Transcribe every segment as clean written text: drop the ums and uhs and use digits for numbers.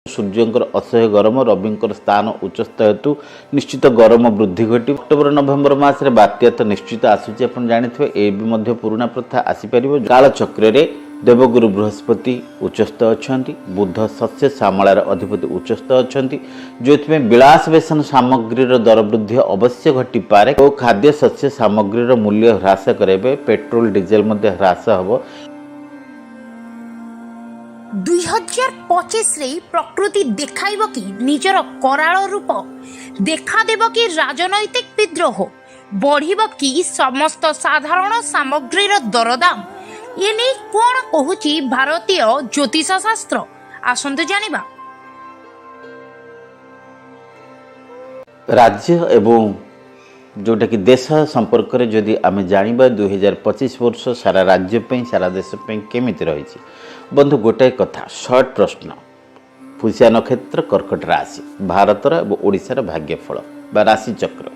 सूर्यंकर असह्य गरम रविंकर स्थान उच्चस्थ हेतु निश्चित गरम वृद्धि घटी अक्टोबर नवेम्बर मास बात्या तो निश्चित आसूची आपण जानिथिबे ए भी मध्य पुराणा प्रथा आसीपारिबो। कालचक्र रे देवगुरु बृहस्पति उच्चस्थ अछंती, बुध शस्य श्यामलार अधिपति उच्चस्थ अछंती, जोथि विलास वेसन सामग्री दर वृद्धि अवश्य घटी पारे और खाद्य शस्य सामग्री मूल्य ह्रास करेबे। पेट्रोल डीजेल मध्य ह्रास हबो। 2025 रे प्रकृति देखाइब कि निजर कराल रूप देखा देव कि राजनैतिक विद्रोह बढ़िब कि समस्त साधारण सामग्रीर दरदाम एने कौन कहूची भारतीय ज्योतिष शास्त्र आसंतु जानिबा। राज्य एवं जोटा कि देश संपर्क में जदि आम जाना 2025 वर्ष सारा राज्य पे सारा देश पे केमिति रही। बंधु गोटाए कथा शॉर्ट प्रश्न, पुष्या नक्षत्र कर्कट राशि भारतर और ओडिशार भाग्यफल बा राशि चक्र।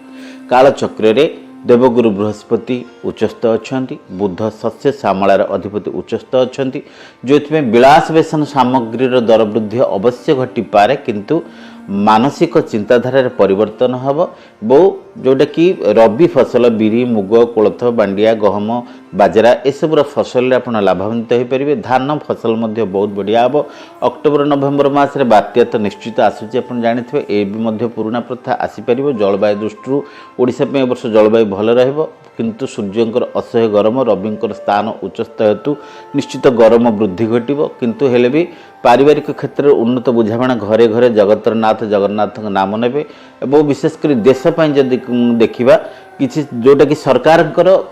कालचक्र रे देवगुरु बृहस्पति उच्चस्थ अछंती, बुध शस्य श्यामलार अधिपति उच्चस्थ अछंती, जोथि विलास वेसन सामग्री दर वृद्धि अवश्य घटी पारे किंतु मानसिक चिंताधारा परिवर्तन हम। बो जोटा कि रबी फसल बिरी मुग कोलथ बांडिया गहम बाजरा एसबूर फसल आप लाभान्वित हो पारे। धान फसल बहुत बढ़िया हम। अक्टोबर नवेम्बर मास बात्या तो निश्चित आसूची आप जानिथिबे ए भी मध्य पुराणा प्रथा आसीपारिबो। जलवायु दृष्टि ओडिशा पे वर्ष जलवायु भल रहिबो किंतु सूर्यंकर असह्य गरम रविंकर स्थान उच्चस्थ हेतु निश्चित गरम वृद्धि घटिबो। किंतु हेले भी पारिवारिक क्षेत्र में उन्नत बुझाणा घरे घरे जगतरनाथ जगन्नाथ नाम नेबे और विशेषकर देश जदि देखा किसी जोटा कि सरकार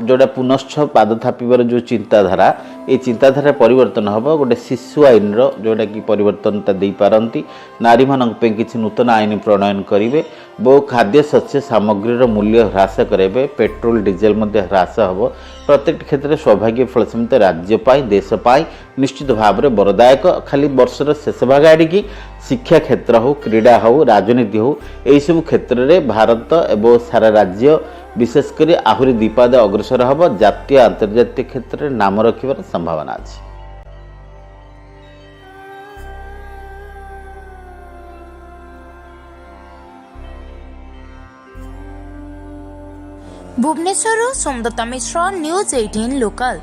जोटा पुनश्च पाद थापिबार जो चिंताधारा ये चिंताधारा परिवर्तन हम। गोटे शिशु आईन जोटा कि परिवर्तनता दे पारती नारी मानक पे किसी नूतन आईन प्रणयन करेंगे। बहु खाद्य शस्य सामग्री मूल्य ह्रास करेंगे। पेट्रोल डीजेल ह्रास हम। प्रत्येक क्षेत्र में सौभाग्य फल समित राज्य देश निश्चित भाव में वरदायक। खाली वर्षर शेष भाग आड़िकी शिक्षा क्षेत्र हो क्रीड़ा हो राजनीति हो यही सब क्षेत्र में भारत एवं सारा राज्य विशेषकर आहरी द्विपाद अग्रसर हम। जातीय अंतर्जातीय क्षेत्र में नाम रखिबार संभावना अछि। भुवनेश्वर सोमदत्त मिश्र न्यूज 18 लोकल।